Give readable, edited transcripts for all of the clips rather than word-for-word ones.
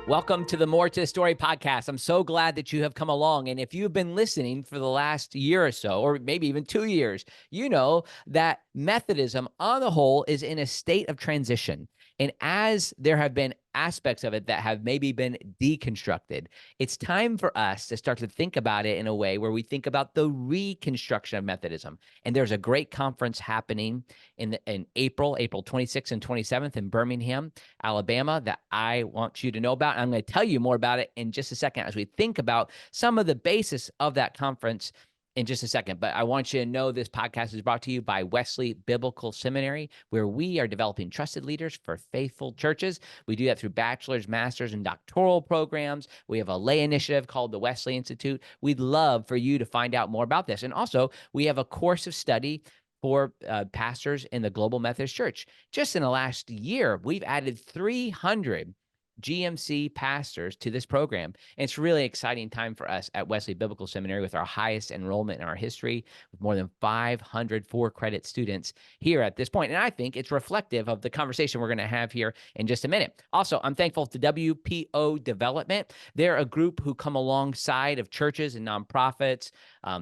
Welcome to the More to the Story podcast. I'm so glad that you have come along. And if you've been listening for the last year or so, or maybe even 2 years, you know that Methodism on the whole is in a state of transition. And as there have been aspects of it that have maybe been deconstructed, it's time for us to start to think about it in a way where we think about the reconstruction of Methodism. And there's a great conference happening in April 26th and 27th in Birmingham, Alabama, that I want you to know about. And I'm going to tell you more about it in just a second as we think about some of the basis of that conference in just a second. But I want you to know this podcast is brought to you by Wesley Biblical Seminary, where we are developing trusted leaders for faithful churches. We do that through bachelor's, master's, and doctoral programs. We have a lay initiative called the Wesley Institute. We'd love for you to find out more about this. And also, we have a course of study for pastors in the Global Methodist Church. Just in the last year, we've added 300 GMC pastors to this program. And it's a really exciting time for us at Wesley Biblical Seminary with our highest enrollment in our history, with more than 500 4-credit students here at this point. And I think it's reflective of the conversation we're going to have here in just a minute. Also, I'm thankful to WPO Development. They're a group who come alongside of churches and nonprofits,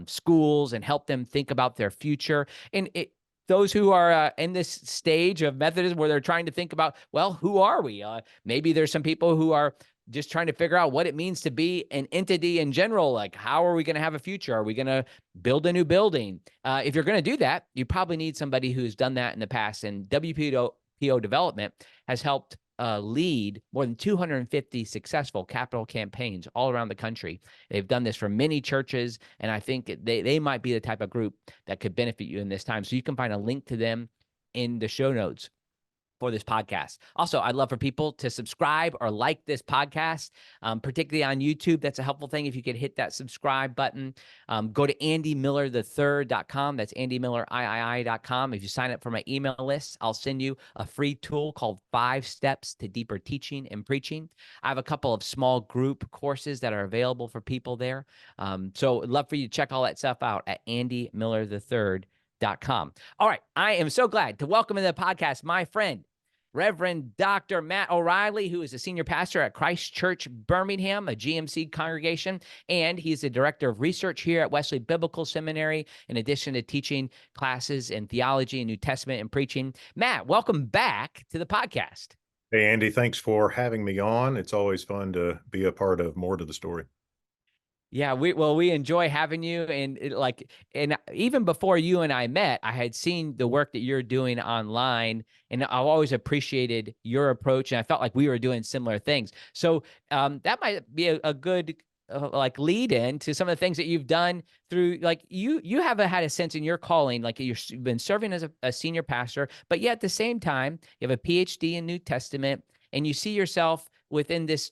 schools, and help them think about their future. And those who are in this stage of Methodism where they're trying to think about, well, who are we? Maybe there's some people who are just trying to figure out what it means to be an entity in general. Like, how are we going to have a future? Are we going to build a new building? If you're going to do that, you probably need somebody who's done that in the past. And WPO Development has helped lead more than 250 successful capital campaigns all around the country. They've done this for many churches, and I think they might be the type of group that could benefit you in this time. So you can find a link to them in the show notes for this podcast. Also, I'd love for people to subscribe or like this podcast, particularly on YouTube. That's a helpful thing if you could hit that subscribe button. Go to andymiller3rd.com. That's andymiller3rd.com. If you sign up for my email list, I'll send you a free tool called 5 Steps to Deeper Teaching and Preaching. I have a couple of small group courses that are available for people there. So I'd love for you to check all that stuff out at andymiller3rd.com. All right. I am so glad to welcome to the podcast my friend, Reverend Dr. Matt O'Reilly, who is a senior pastor at Christ Church, Birmingham, a GMC congregation, and he's the director of research here at Wesley Biblical Seminary, in addition to teaching classes in theology and New Testament and preaching. Matt, welcome back to the podcast. Hey, Andy, thanks for having me on. It's always fun to be a part of More to the Story. Yeah, we enjoy having you, and even before you and I met, I had seen the work that you're doing online, and I've always appreciated your approach, and I felt like we were doing similar things. So that might be a good lead in to some of the things that you've done through, like you have had a sense in your calling, like you've been serving as a senior pastor, but yet at the same time you have a PhD in New Testament, and you see yourself within this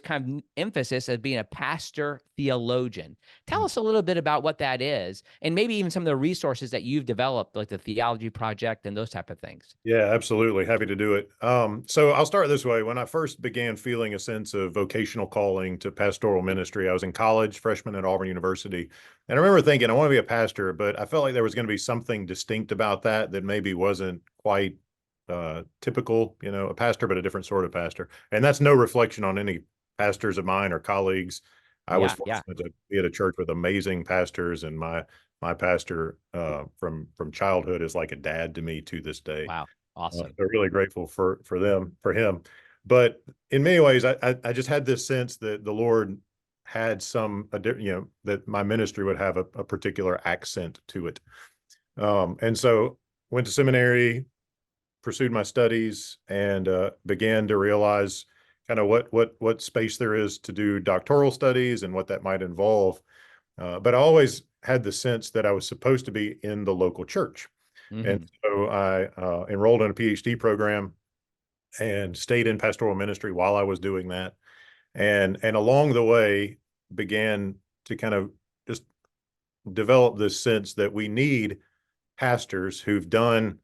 kind of emphasis of being a pastor-theologian. Tell us a little bit about what that is, and maybe even some of the resources that you've developed, like the Theology Project and those type of things. Yeah, absolutely. Happy to do it. So I'll start this way. When I first began feeling a sense of vocational calling to pastoral ministry, I was in college, freshman at Auburn University. And I remember thinking, I want to be a pastor, but I felt like there was going to be something distinct about that maybe wasn't quite typical, a pastor, but a different sort of pastor. And that's no reflection on any pastors of mine or colleagues. I was fortunate to be at a church with amazing pastors, and my pastor from childhood is like a dad to me to this day. Wow, awesome. So really grateful for him. But in many ways, I just had this sense that the Lord had that my ministry would have a particular accent to it. And so went to seminary, pursued my studies, and began to realize kind of what space there is to do doctoral studies and what that might involve. But I always had the sense that I was supposed to be in the local church. Mm-hmm. And so I enrolled in a PhD program and stayed in pastoral ministry while I was doing that. And along the way began to kind of just develop this sense that we need pastors who've done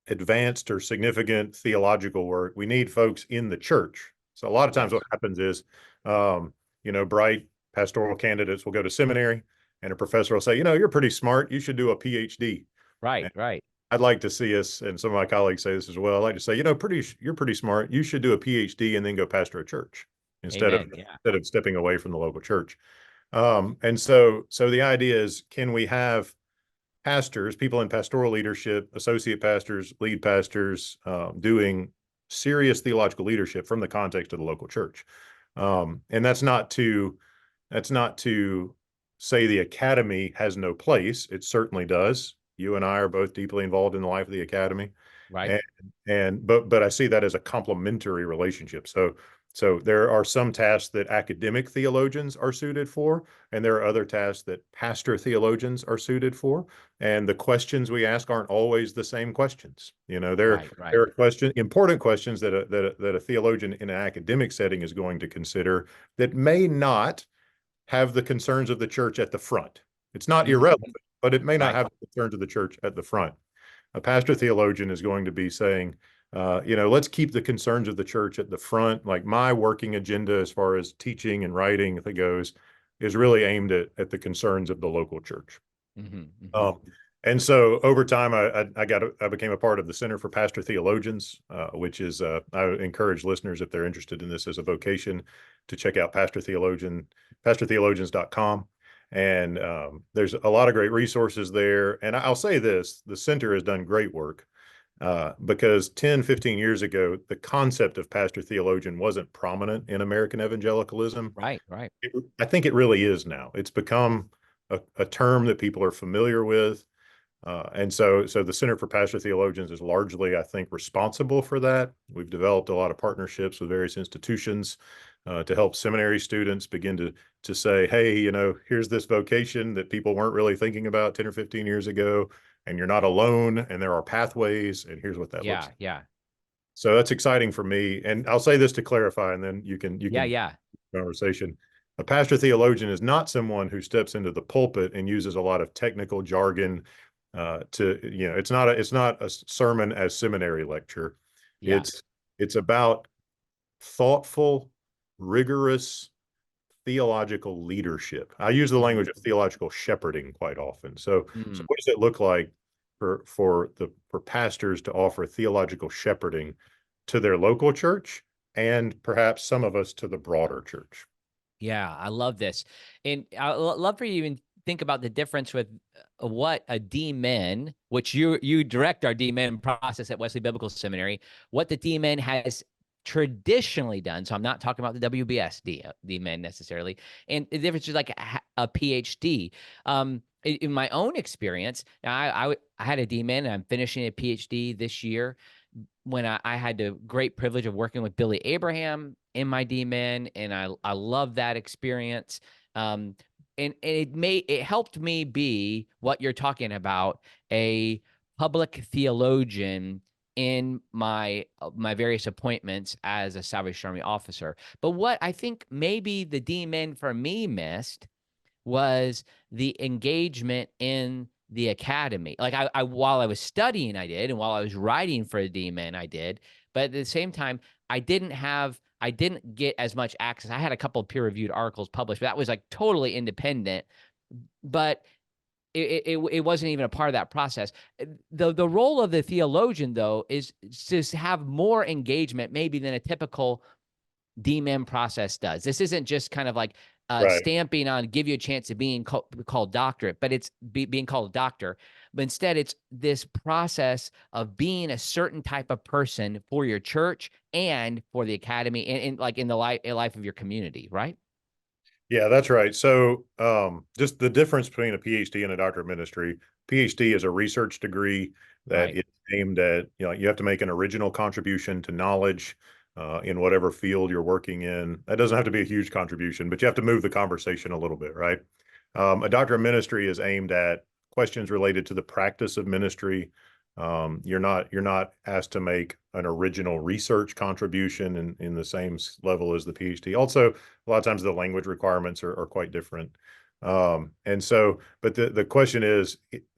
advanced or significant theological work. We need folks in the church. So a lot of times what happens is, bright pastoral candidates will go to seminary, and a professor will say, you're pretty smart, you should do a PhD. Right. I'd like to see us, and some of my colleagues say this as well. I like to say, you're pretty smart. You should do a PhD and then go pastor a church Amen. Yeah. instead of stepping away from the local church. And so the idea is, can we have pastors, people in pastoral leadership, associate pastors, lead pastors, doing serious theological leadership from the context of the local church? And that's not to say the academy has no place. It certainly does. You and I are both deeply involved in the life of the academy, Right. and but I see that as a complementary relationship. So there are some tasks that academic theologians are suited for, and there are other tasks that pastor theologians are suited for. And the questions we ask aren't always the same questions. There Right. Right. there are important questions that a theologian in an academic setting is going to consider that may not have the concerns of the church at the front. It's not Mhm. irrelevant, but it may not Right. have the concerns of the church at the front. A pastor theologian is going to be saying, let's keep the concerns of the church at the front. Like, my working agenda as far as teaching and writing, if it goes, is really aimed at the concerns of the local church. Mhm. Mhm. Um, and so over time, I became a part of the Center for Pastor Theologians, which is I encourage listeners, if they're interested in this as a vocation, to check out pastortheologians.com. And there's a lot of great resources there. And I'll say this: the center has done great work, because 10, 15 years ago, the concept of pastor theologian wasn't prominent in American evangelicalism. Right. Right. I think it really is now. It's become a term that people are familiar with. And so the Center for Pastor Theologians is largely, I think, responsible for that. We've developed a lot of partnerships with various institutions to help seminary students begin to say, hey, here's this vocation that people weren't really thinking about 10 or 15 years ago, and you're not alone, and there are pathways, and here's what that looks Yeah. like. Yeah. So that's exciting for me. And I'll say this to clarify, and then you Yeah. can Yeah. conversation. A pastor theologian is not someone who steps into the pulpit and uses a lot of technical jargon. It's not a sermon as seminary lecture. Yeah. It's about thoughtful, rigorous theological leadership. I use the Mhm. language of theological shepherding quite often. So Mhm. what does it look like for pastors to offer theological shepherding to their local church, and perhaps some of us to the broader church? Yeah, I love this. And love for you to even think about the difference with what a D-Min, which you direct our D-Min process at Wesley Biblical Seminary, what the D-Min has traditionally done. So I'm not talking about the WBS D-Min necessarily. And the difference is like a PhD. In my own experience, I had a D-Min and I'm finishing a PhD this year when I had the great privilege of working with Billy Abraham in my D-Men, and I love that experience. And it helped me be what you're talking about, a public theologian in my various appointments as a Salvation Army officer. But what I think maybe the D-Men for me missed was the engagement in the academy. Like I while I was studying, I did, and while I was writing for the D-Men, I did. But at the same time, I didn't get as much access. I had a couple of peer-reviewed articles published, but that was like totally independent. But it wasn't even a part of that process. The role of the theologian, though, is to have more engagement, maybe than a typical DMEM process does. This isn't just kind of like Right. stamping on, give you a chance of being called doctorate, but it's being called a doctor. But instead, it's this process of being a certain type of person for your church and for the academy, and like in the life of your community, right? Yeah, that's right. So, just the difference between a PhD and a doctorate of ministry: PhD is a research degree that Right. is aimed at, you have to make an original contribution to knowledge in whatever field you're working in. That doesn't have to be a huge contribution, but you have to move the conversation a little bit, right? A doctorate of ministry is aimed at questions related to the practice of ministry. You're not asked to make an original research contribution in the same level as the PhD. Also, a lot of times the language requirements are quite different. But the question is,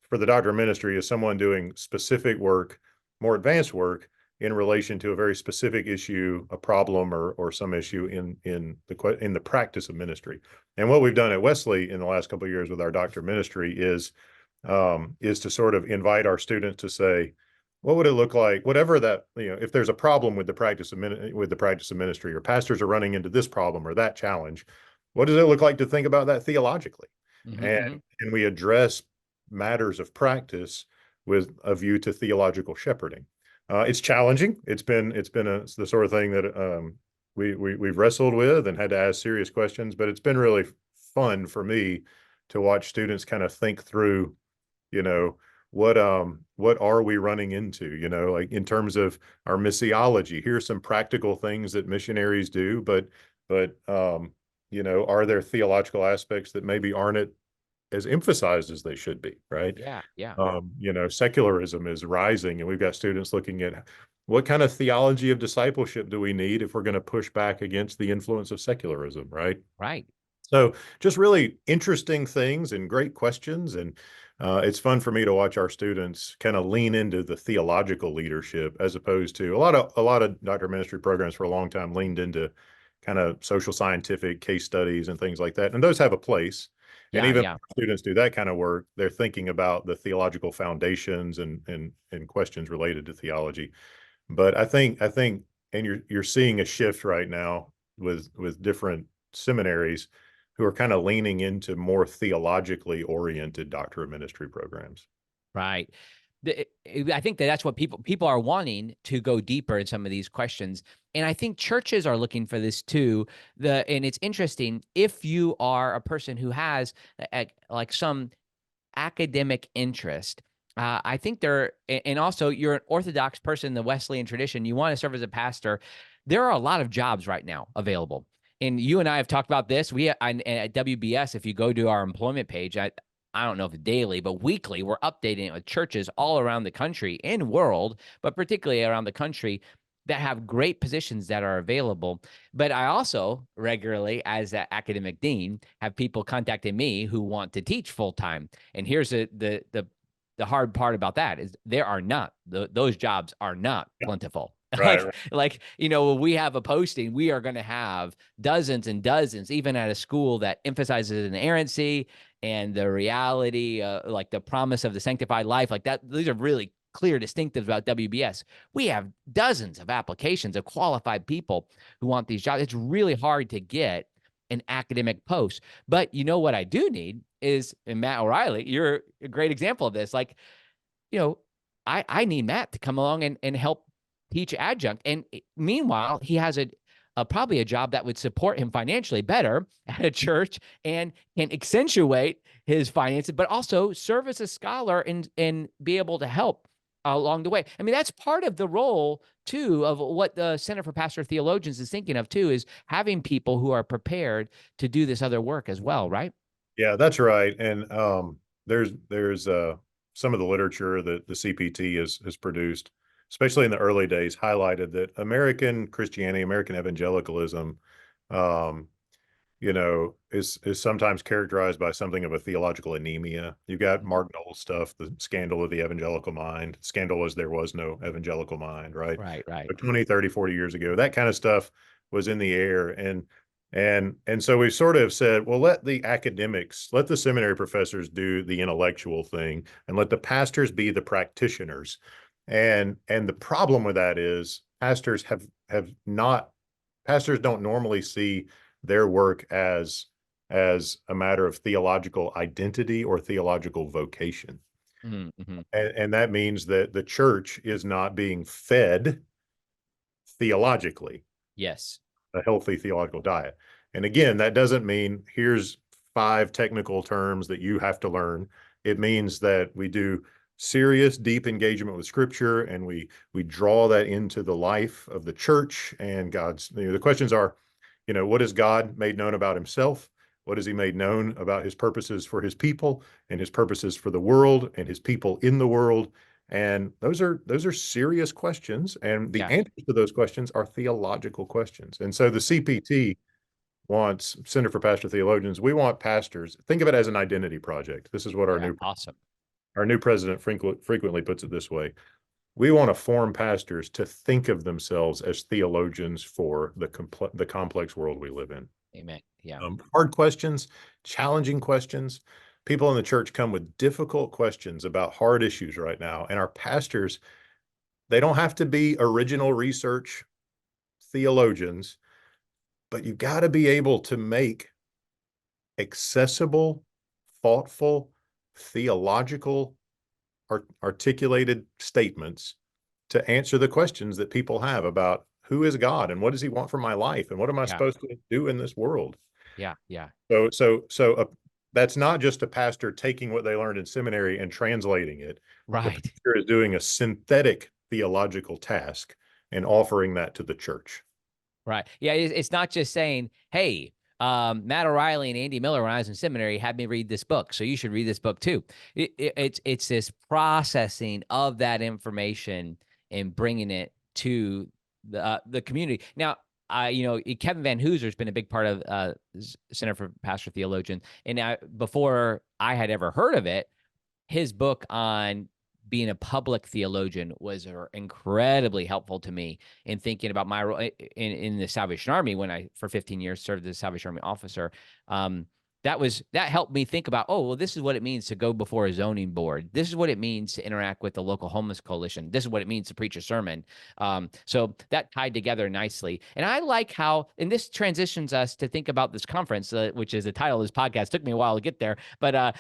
for the doctor of ministry, is someone doing specific work, more advanced work, in relation to a very specific issue, a problem, or some issue in the practice of ministry. And what we've done at Wesley in the last couple of years with our doctor of ministry is is to sort of invite our students to say, what would it look like, whatever that, if there's a problem with the practice of ministry, or pastors are running into this problem or that challenge, what does it look like to think about that theologically? Hmm. And Hmm. and we address matters of practice with a view to theological shepherding. It's challenging. It's the sort of thing that we've wrestled with and had to ask serious questions, but it's been really fun for me to watch students kind of think through, you know, what are we running into, like in terms of our missiology. Here's some practical things that missionaries do, but are there theological aspects that maybe aren't as emphasized as they should be, right? Yeah. Yeah. Secularism is rising, and we've got students looking at what kind of theology of discipleship do we need if we're going to push back against the influence of secularism, right? Right. So just really interesting things and great questions. And it's fun for me to watch our students kind of lean into the theological leadership, as opposed to a lot of doctor ministry programs for a long time leaned into kind of social scientific case studies and things like that. And those have a place. And Yeah. even Yeah. when students do that kind of work, they're thinking about the theological foundations and questions related to theology. But I think, and you're seeing a shift right now with different seminaries who are kind of leaning into more theologically oriented doctor of ministry programs. Right. I think that's what people are wanting to go deeper in some of these questions, and I think churches are looking for this too. And it's interesting if you are a person who has like some academic interest. I think and also you're an Orthodox person in the Wesleyan tradition. You want to serve as a pastor. There are a lot of jobs right now available. And you and I have talked about this. At WBS, if you go to our employment page, I don't know if daily, but weekly, we're updating it with churches all around the country and world, but particularly around the country that have great positions that are available. But I also regularly, as an academic dean, have people contacting me who want to teach full time. And here's the hard part about that is there are not those jobs are not Yeah. plentiful. Right, right. Like when we have a posting, we are going to have dozens and dozens, even at a school that emphasizes inerrancy and the reality, like the promise of the sanctified life, like that. These are really clear distinctives about WBS. We have dozens of applications of qualified people who want these jobs. It's really hard to get an academic post. But you know what I do need is, and Matt O'Reilly, you're a great example of this. Like, you know, I need Matt to come along and help teach adjunct. And meanwhile, he has probably a job that would support him financially better at a church and can accentuate his finances, but also serve as a scholar and be able to help along the way. I mean, that's part of the role too of what the Center for Pastoral Theologians is thinking of too, is having people who are prepared to do this other work as well, right? Yeah, that's right. And there's some of the literature that the CPT has produced, especially in the early days, highlighted that American Christianity, American evangelicalism, um, is sometimes characterized by something of a theological anemia. You got Mhm. Mark Noll stuff, the scandal of the evangelical mind. Scandal was there was no evangelical mind, right? Right, right. But 20, 30, 40 years ago, that kind of stuff was in the air. And so we sort of said, well, let the academics, let the seminary professors do the intellectual thing, and let the pastors be the practitioners. And the problem with that is have not pastors don't normally see their work as a matter of theological identity or theological vocation. Mm-hmm. And that means that the church is not being fed theologically Yes. a healthy theological diet. And again, that doesn't mean here's 5 technical terms that you have to learn. It means that we do serious, deep engagement with Scripture, and we draw that into the life of the church and God's. The questions are, what has God made known about Himself? What has He made known about His purposes for His people and His purposes for the world and His people in the world? And those are serious questions, and the Yeah. answers to those questions are theological questions. And so the CPT wants, Center for Pastoral Theologians, we want pastors. Think of it as an identity project. This is what Yeah. Awesome. our new president frequently puts it this way. We want to form pastors to think of themselves as theologians for the complex world we live in. Amen. Yeah. Hard questions, challenging questions. people in the church come with difficult questions about hard issues right now. And our pastors, they don't have to be original research theologians, but you got to be able to make accessible, thoughtful, theological, articulated statements to answer the questions that people have about who is God and what does he want from my life and what am I Yeah. supposed to do in this world. Yeah. Yeah. So that's not just a pastor taking what they learned in seminary and translating it. The Right. pastor is doing a synthetic theological task and offering that to the church. Right. Yeah. It's not just saying, hey, Matt O'Reilly and Andy Miller, when I was in seminary, had me read this book, so you should read this book too. It's this processing of that information and bringing it to the community. Now, Kevin Van Hooser's been a big part of Center for Pastor Theologian, and before I had ever heard of it, his book on being a public theologian was incredibly helpful to me in thinking about my role in the Salvation Army when I, for 15 years, served as a Salvation Army officer. That helped me think about, oh, well, this is what it means to go before a zoning board. This is what it means to interact with the local homeless coalition. This is what it means to preach a sermon. So that tied together nicely. And I like how, and this transitions us to think about this conference, which is the title of this podcast. Took me a while to get there, but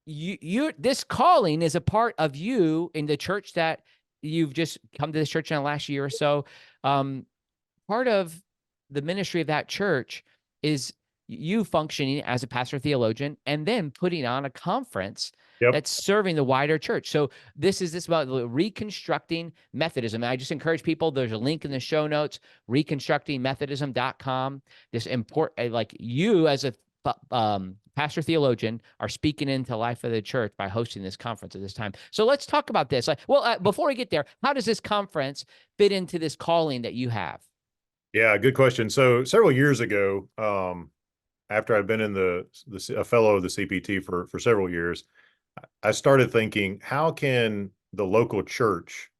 this calling is a part of you in the church that you've just come to this church in the last year or so. Part of the ministry of that church is you functioning as a pastor theologian and then putting on a conference that's serving the wider church. So this is about Reconstructing Methodism. And I just encourage people, there's a link in the show notes, reconstructingmethodism.com. This important, like you as a pastor theologian are speaking into the life of the church by hosting this conference at this time. So let's talk about this. Before we get there, how does this conference fit into this calling that you have? Yeah, good question. So several years ago, after I'd been in a fellow of the CPT for several years, I started thinking, how can the local church,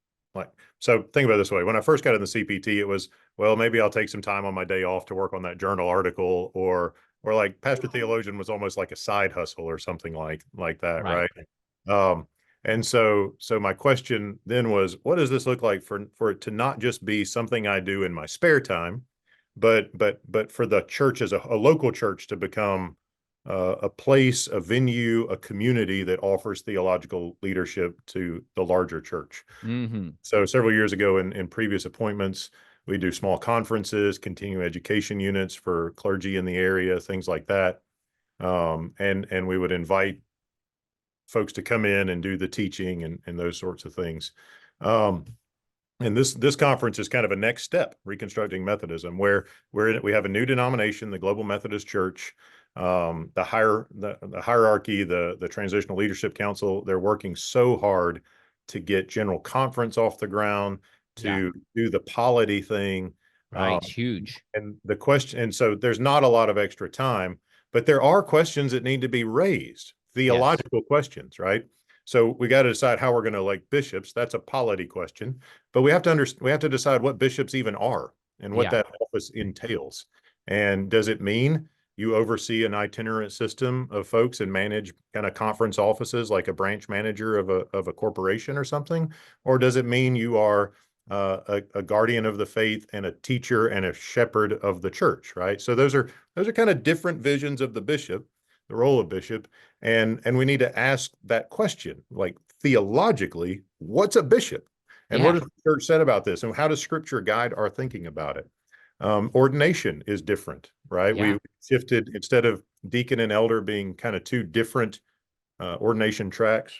so think about it this way. When I first got in the CPT, it was, well, maybe I'll take some time on my day off to work on that journal article, or like pastor theologian was almost like a side hustle or something like that, right? And so my question then was, what does this look like for it to not just be something I do in my spare time, but for the church as a local church to become a place, a venue, a community that offers theological leadership to the larger church. Mm-hmm. So several years ago in previous appointments, we do small conferences, continuing education units for clergy in the area, things like that. And we would invite folks to come in and do the teaching and those sorts of things. And this conference is kind of a next step, Reconstructing Methodism, where we have a new denomination, the Global Methodist Church. The hierarchy, the Transitional Leadership Council, they're working so hard to get General Conference off the ground, to do the polity thing. Right, huge. And so there's not a lot of extra time, but there are questions that need to be raised, theological questions, right? So we got to decide how we're going to elect bishops. That's a polity question, but we have to decide what bishops even are and what that office entails. And does it mean you oversee an itinerant system of folks and manage kind of conference offices like a branch manager of a corporation or something? Or does it mean you are a guardian of the faith and a teacher and a shepherd of the church, right? So those are kind of different visions of the bishop, the role of bishop, and we need to ask that question, like theologically, what's a bishop, and what has the church said about this, and how does Scripture guide our thinking about it? Ordination is different, right? We shifted, instead of deacon and elder being kind of two different ordination tracks.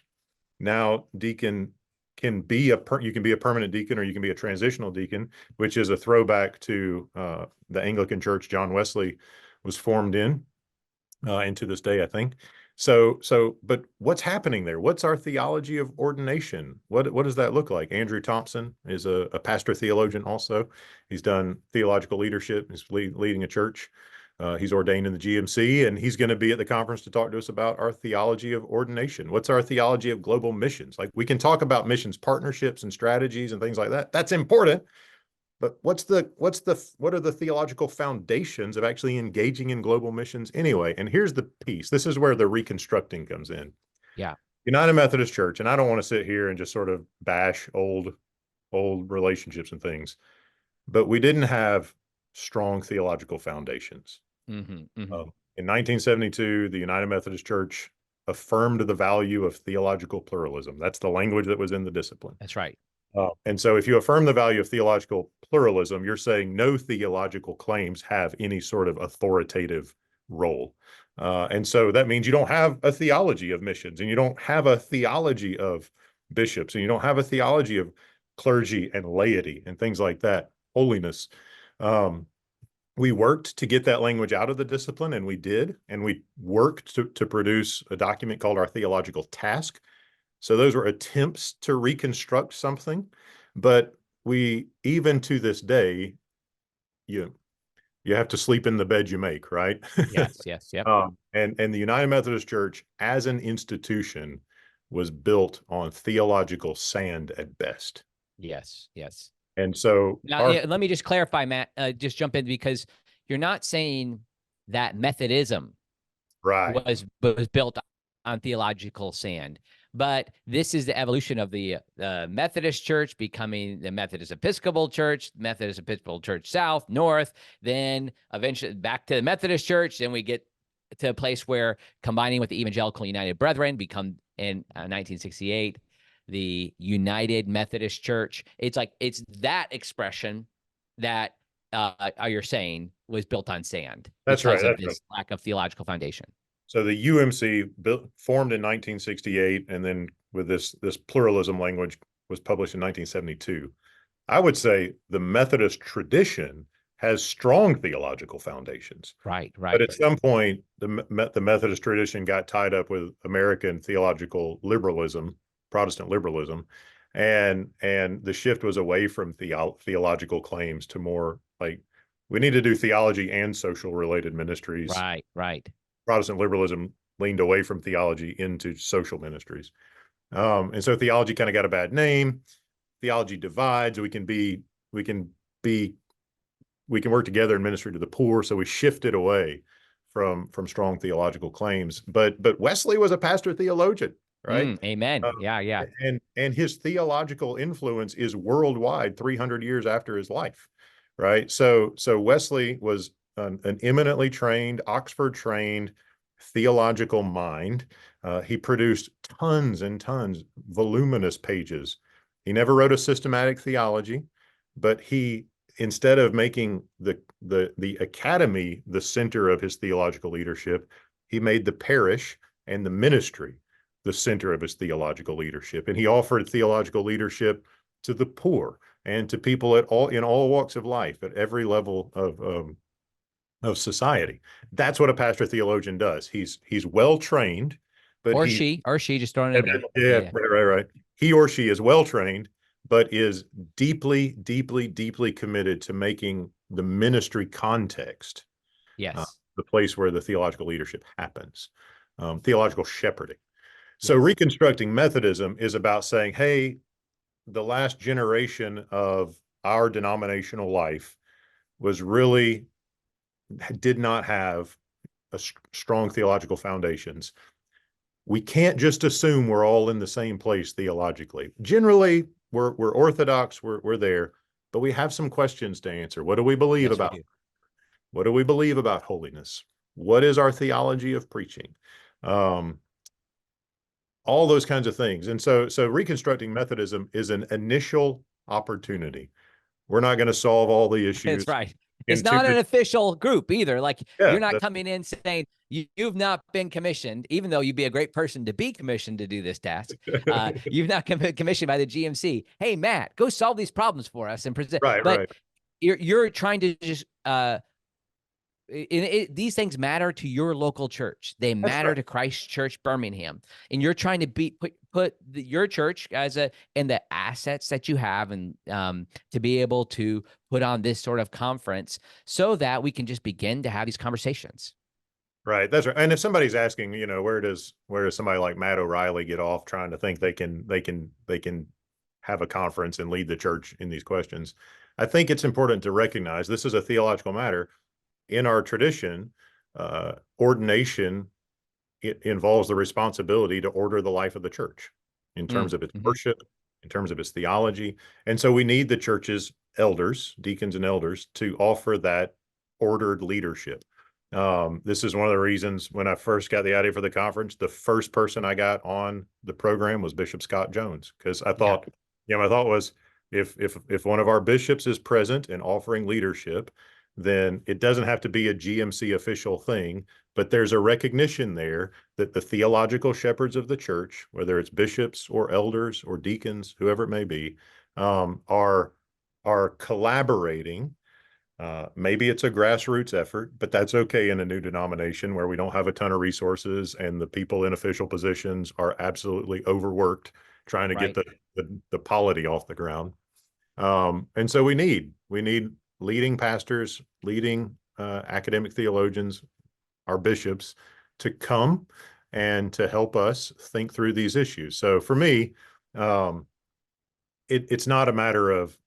Now deacon can be you can be a permanent deacon, or you can be a transitional deacon, which is a throwback to the Anglican Church John Wesley was formed in, and to this day, I think. But what's happening there? What's our theology of ordination? What does that look like? Andrew Thompson is a pastor theologian also. He's done theological leadership. He's leading a church. He's ordained in the GMC, and he's going to be at the conference to talk to us about our theology of ordination. What's our theology of global missions? Like, we can talk about missions partnerships and strategies and things like that. That's important. but what are the theological foundations of actually engaging in global missions anyway? And here's the piece. This is where the reconstructing comes in. Yeah. United Methodist Church, and I don't want to sit here and just sort of bash old relationships and things, but we didn't have strong theological foundations. In 1972, the United Methodist Church affirmed the value of theological pluralism. That's the language that was in the discipline. That's right. And so if you affirm the value of theological pluralism, you're saying no theological claims have any sort of authoritative role. And so that means you don't have a theology of missions, and you don't have a theology of bishops, and you don't have a theology of clergy and laity and things like that, holiness. We worked to get that language out of the discipline, and we did. And we worked to produce a document called our theological task. So those were attempts to reconstruct something. But we, even to this day, you have to sleep in the bed you make, right? Yes, yes, yep. And the United Methodist Church as an institution was built on theological sand at best. Yes, yes. And so Now, let me just clarify, Matt, just jump in, because you're not saying that Methodism was built on theological sand, but this is the evolution of the Methodist Church becoming the Methodist Episcopal Church, Methodist Episcopal Church South, North, then eventually back to the Methodist Church. Then we get to a place where combining with the Evangelical United Brethren become in 1968 the United Methodist Church. It's like, it's that expression that you're saying was built on sand. That's because right. of this lack of theological foundation. So the UMC formed in 1968, and then with this pluralism language was published in 1972. I would say the Methodist tradition has strong theological foundations. Right. But at some point, the Methodist tradition got tied up with American theological liberalism, Protestant liberalism, and the shift was away from theological claims to more like, we need to do theology and social related ministries. Right. Protestant liberalism leaned away from theology into social ministries. And so theology kind of got a bad name. Theology divides. We can work together in ministry to the poor. So we shifted away from strong theological claims. But Wesley was a pastor theologian, right? Amen. Yeah. And his theological influence is worldwide 300 years after his life, right? So Wesley was an eminently trained, Oxford-trained theological mind. He produced tons and tons, voluminous pages. He never wrote a systematic theology, but he, instead of making the academy the center of his theological leadership, he made the parish and the ministry the center of his theological leadership. And he offered theological leadership to the poor and to people in all walks of life, at every level of society. That's what a pastor theologian does. He's well trained, but she just throwing it in there. Yeah. Right. He or she is well trained, but is deeply committed to making the ministry context, the place where the theological leadership happens, theological shepherding. So reconstructing Methodism is about saying, hey, the last generation of our denominational life did not have strong theological foundations. We can't just assume we're all in the same place theologically. Generally, we're orthodox, we're there, but we have some questions to answer. What do we believe about? What do we believe about holiness? What is our theology of preaching? All those kinds of things. And so reconstructing Methodism is an initial opportunity. We're not going to solve all the issues. That's right. It's not an official group either. Like, you're not coming in saying you've not been commissioned, even though you'd be a great person to be commissioned to do this task. You've not been commissioned by the GMC. Hey, Matt, go solve these problems for us and present. But you're trying to just these things matter to your local church. They matter to Christ Church Birmingham, and you're trying to put your church and the assets that you have, and to be able to put on this sort of conference so that we can just begin to have these conversations. Right. That's right. And if somebody's asking, where does somebody like Matt O'Reilly get off trying to think they can have a conference and lead the church in these questions? I think it's important to recognize this is a theological matter. In our tradition, ordination, it involves the responsibility to order the life of the church in terms of its Mm-hmm. worship, in terms of its theology. And so we need the church's elders, deacons and elders, to offer that ordered leadership. This is one of the reasons when I first got the idea for the conference, the first person I got on the program was Bishop Scott Jones, because I Yeah. thought, my thought was, if one of our bishops is present and offering leadership, then it doesn't have to be a GMC official thing, but there's a recognition there that the theological shepherds of the church, whether it's bishops or elders or deacons, whoever it may be, are collaborating. Maybe it's a grassroots effort, but that's okay in a new denomination where we don't have a ton of resources and the people in official positions are absolutely overworked trying to get Right. the polity off the ground. And so we need leading pastors, leading academic theologians, our bishops, to come and to help us think through these issues. So for me, um, it's not a matter of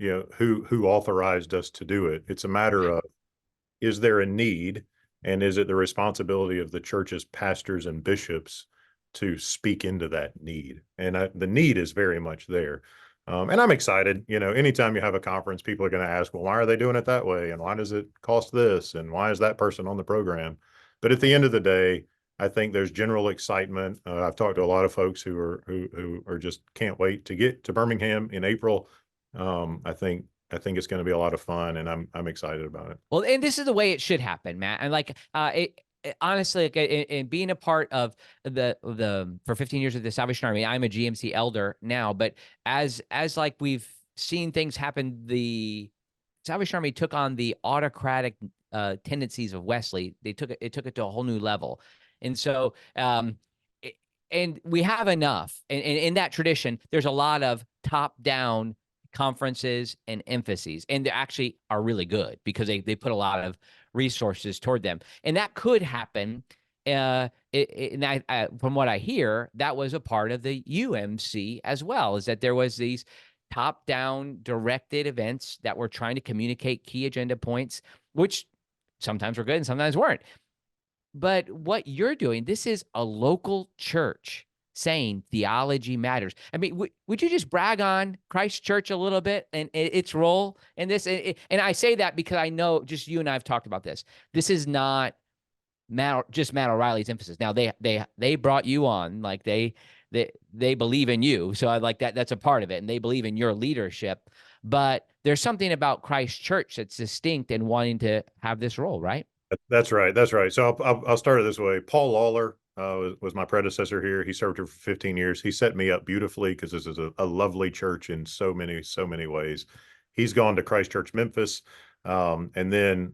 who authorized us to do it. It's a matter of, is there a need, and is it the responsibility of the church's pastors and bishops to speak into that need? And the need is very much there. And I'm excited. Anytime you have a conference, people are going to ask, well, why are they doing it that way? And why does it cost this? And why is that person on the program? But at the end of the day, I think there's general excitement. I've talked to a lot of folks who are just can't wait to get to Birmingham in April. I think it's going to be a lot of fun, and I'm excited about it. Well, and this is the way it should happen, Matt. And like, honestly, like, in being a part of the for 15 years of the Salvation Army, I'm a GMC elder now. But as like we've seen things happen, the Salvation Army took on the autocratic tendencies of Wesley. It took it to a whole new level, and so and we have enough. And in that tradition, there's a lot of top down conferences and emphases, and they actually are really good because they put a lot of resources toward them, and that could happen. And from what I hear, that was a part of the UMC as well, is that there was these top down directed events that were trying to communicate key agenda points, which sometimes were good and sometimes weren't. But what you're doing, this is a local church saying theology matters. I mean, would you just brag on Christ Church a little bit and its role in this? And I say that because I know, just you and I have talked about this. This is not just Matt O'Reilly's emphasis. Now they brought you on, like they believe in you, so I like that. That's a part of it, and they believe in your leadership. But there's something about Christ Church that's distinct and wanting to have this role, right? That's right. That's right. So I'll start it this way. Paul Lawler was my predecessor here. He served here for 15 years. He set me up beautifully because this is a lovely church in so many ways. He's gone to Christ Church Memphis, and then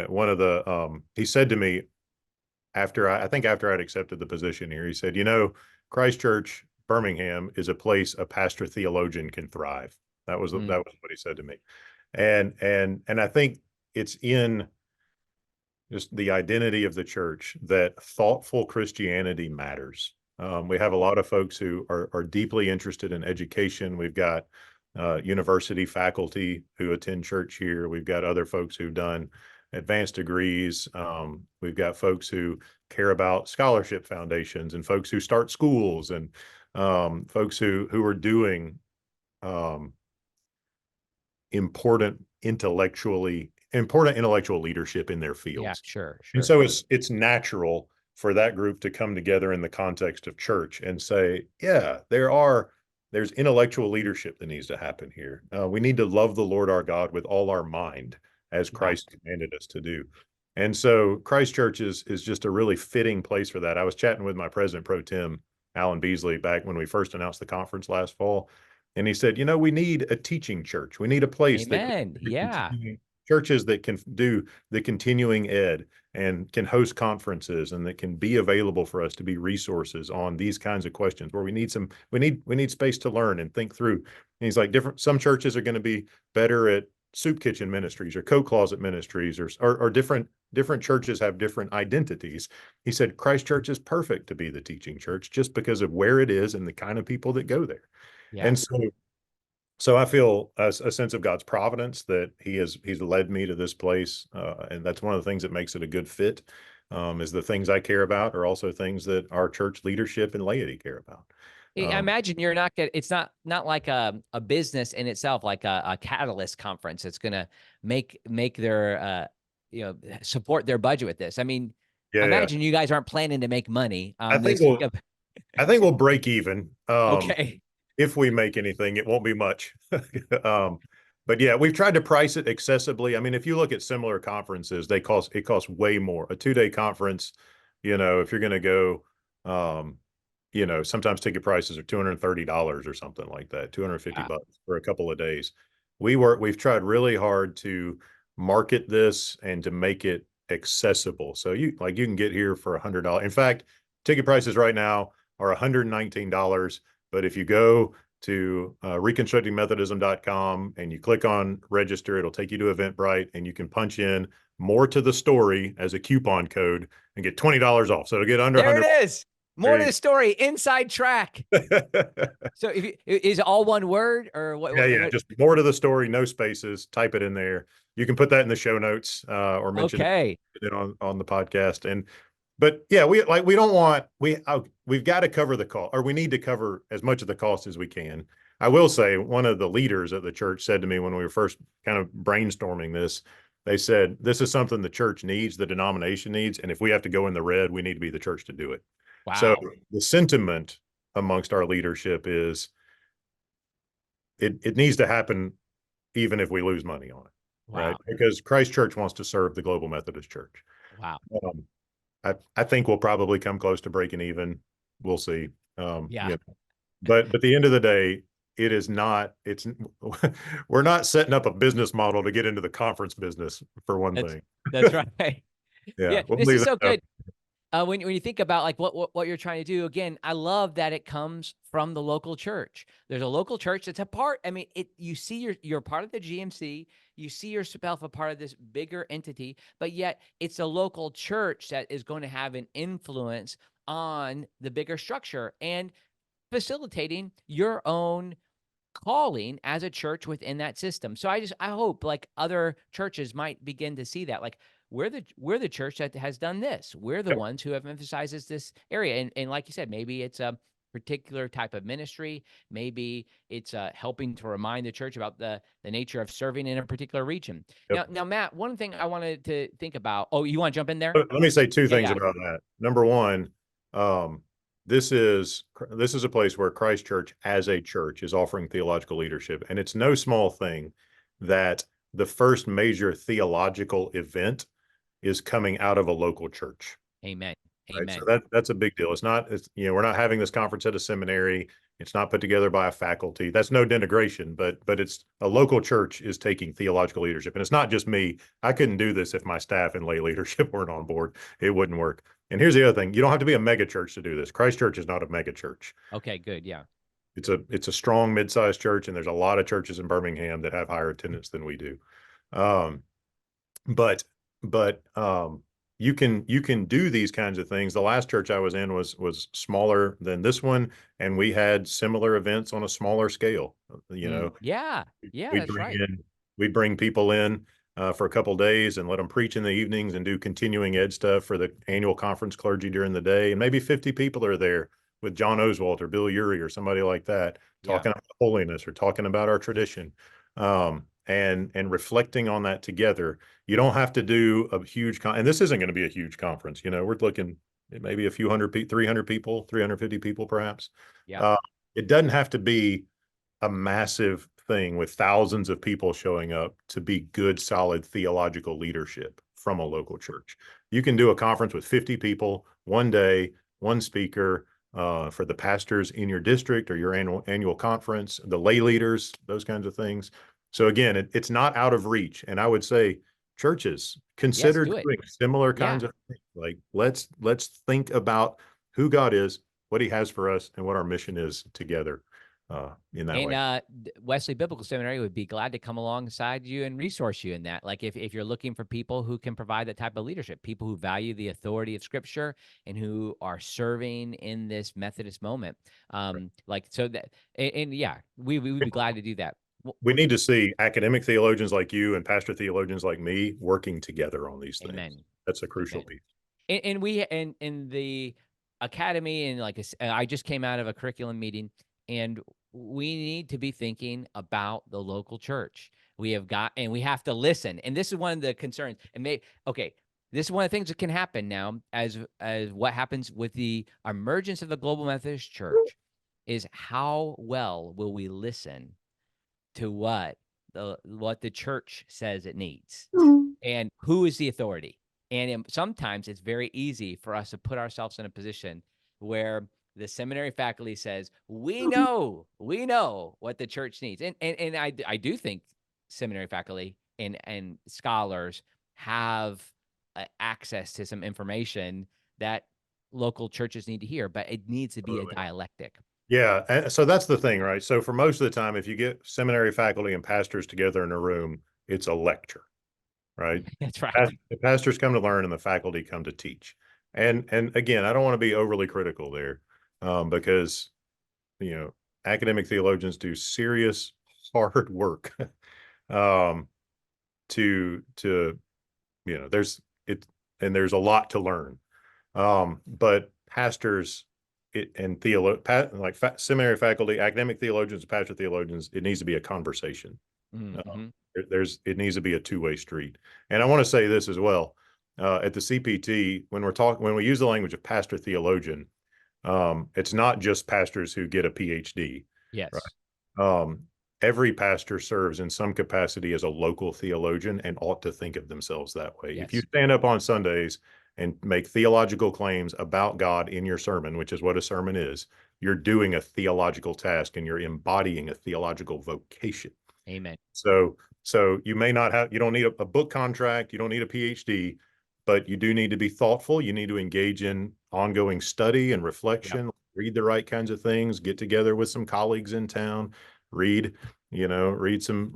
one of the he said to me I think after I'd accepted the position here, he said, Christ Church Birmingham is a place a pastor-theologian can thrive. That was what he said to me, and I think it's in just the identity of the church that thoughtful Christianity matters. We have a lot of folks who are deeply interested in education. We've got university faculty who attend church here. We've got other folks who've done advanced degrees. We've got folks who care about scholarship foundations and folks who start schools and folks who are doing um, important intellectual leadership in their Yeah, fields. sure, And sure. so it's natural for that group to come together in the context of church and say, yeah, there's intellectual leadership that needs to happen here. We need to love the Lord our God with all our mind, as Yeah. Christ commanded us to do. And so Christ Church is just a really fitting place for that. I was chatting with my president pro tem, Alan Beasley, back when we first announced the conference last fall. And he said, we need a teaching church. We need a place that can Amen. do Yeah. churches that can do the continuing ed and can host conferences and that can be available for us to be resources on these kinds of questions where we need space to learn and think through. And he's like, some churches are going to be better at soup kitchen ministries or coat closet ministries or different churches have different identities. He said Christ Church is perfect to be the teaching church just because of where it is and the kind of people that go there. Yeah. And so So I feel a sense of God's providence that he's led me to this place, and that's one of the things that makes it a good fit. Is the things I care about are also things that our church leadership and laity care about. I Um, imagine you're not gonna, it's not like a business in itself, like a catalyst conference that's gonna make their support their budget with this. I mean, I yeah, yeah. imagine you guys aren't planning to make money I on think this. we'll I think we'll break even. Okay. If we make anything, it won't be much. um, but yeah, we've tried to price it accessibly. I mean, if you look at similar conferences, it costs way more. A 2-day conference, if you're going to go, sometimes ticket prices are $230 or something like that, 250 Wow. bucks for a couple of days. We've tried really hard to market this and to make it accessible. So you can get here for $100. In fact, ticket prices right now are $119. But if you go to reconstructingmethodism.com and you click on register, it'll take you to Eventbrite, and you can punch in more to the story as a coupon code and get $20 off. So to get under There 100, it is. More there to you the story. Inside track. go. So if is it all one word or what? Yeah, yeah, What? just more to the story, no spaces. Type it in there. You can put that in the show notes, or mention Okay. it on the podcast. But yeah, we don't want we've got to cover the cost, or we need to cover as much of the cost as we can. I will say one of the leaders at the church said to me when we were first kind of brainstorming this, they said, this is something the church needs, the denomination needs, and if we have to go in the red, we need to be the church to do it. So Wow. the sentiment amongst our leadership is it needs to happen even if we lose money on it, right? Wow. Because Christ Church wants to serve the Global Methodist Church. Wow. Um, I think we'll probably come close to breaking even. We'll see. Yeah. But at the end of the day, it is not. It's we're not setting up a business model to get into the conference business for one That's thing. that's right. Yeah, Yeah, we'll this leave is that so up. good. When you think about like what you're trying to do, again, I love that it comes from the local church. There's a local church that's a part. I mean, you see you're part of the GMC. You see yourself a part of this bigger entity, but yet it's a local church that is going to have an influence on the bigger structure and facilitating your own calling as a church within that system. So I hope like other churches might begin to see that, like we're the church that has done this. We're the Yep. ones who have emphasizes this area. And like you said, maybe it's a particular type of ministry. Maybe it's helping to remind the church about the nature of serving in a particular region. Yep. Now, Matt, one thing I wanted to think about. Oh, you want to jump in there? Let me say two Yeah, things yeah, about that. Number one, um, this is a place where Christ Church as a church is offering theological leadership, and it's no small thing that the first major theological event is coming out of a local church. amen, Right. So amen. that's a big deal. We're not having this conference at a seminary. It's not put together by a faculty. That's no denigration, but it's a local church is taking theological leadership. And it's not just me. I couldn't do this if my staff and lay leadership weren't on board. It wouldn't work. And here's the other thing. You don't have to be a mega church to do this. Christ Church is not a mega church. Okay, good, yeah, It's a strong mid-sized church, and there's a lot of churches in Birmingham that have higher attendance than we do. Um, but you can do these kinds of things. The last church I was in was smaller than this one, and we had similar events on a smaller scale. yeah, yeah, We'd that's bring right. in we'd bring people in for a couple of days and let them preach in the evenings and do continuing ed stuff for the annual conference clergy during the day. And maybe 50 people are there with John Oswalt or Bill Urey or somebody like that, Yeah. talking about holiness or talking about our tradition, and reflecting on that together. You don't have to do a huge and this isn't going to be a huge conference. We're looking at maybe a few hundred 300 people, 350 people perhaps. Yeah. Uh, it doesn't have to be a massive thing with thousands of people showing up to be good, solid theological leadership from a local church. You can do a conference with 50 people, one day, one speaker, for the pastors in your district or your annual conference, the lay leaders, those kinds of things. So again, it's not out of reach. And I would say churches Yes, consider do it. doing similar Yeah. kinds of things. Like let's think about who God is, what he has for us, and what our mission is together in that And way. Wesley Biblical Seminary would be glad to come alongside you and resource you in that. Like if you're looking for people who can provide that type of leadership, people who value the authority of Scripture and who are serving in this Methodist moment, like so that and yeah, we would be glad to do that. we need to see academic theologians like you and pastor theologians like me working together on these things. Amen. That's a crucial Amen. piece. And we in the academy, and I just came out of a curriculum meeting, and we need to be thinking about the local church. We have to listen. And this is one of the concerns. And this is one of the things that can happen now as what happens with the emergence of the Global Methodist Church is how well will we listen to what the church says it needs, and who is the authority. And sometimes it's very easy for us to put ourselves in a position where the seminary faculty says, we know what the church needs. And I do think seminary faculty and scholars have access to some information that local churches need to hear, but it needs to be a dialectic. Yeah. And so that's the thing, right? So for most of the time, if you get seminary faculty and pastors together in a room, it's a lecture, right? That's right. The pastors come to learn and the faculty come to teach. And again, I don't want to be overly critical there, because, academic theologians do serious, hard work, to there's a lot to learn. But pastors and seminary faculty, academic theologians, pastor theologians, it needs to be a conversation. Mm-hmm. It needs to be a two-way street. And I want to say this as well. At the CPT, when we use the language of pastor theologian, it's not just pastors who get a PhD. Yes. Right? Every pastor serves in some capacity as a local theologian and ought to think of themselves that way. Yes. If you stand up on Sundays and make theological claims about God in your sermon, which is what a sermon is, you're doing a theological task and you're embodying a theological vocation. Amen. So you don't need a book contract, you don't need a PhD, but you do need to be thoughtful. You need to engage in ongoing study and reflection, read the right kinds of things, get together with some colleagues in town, read some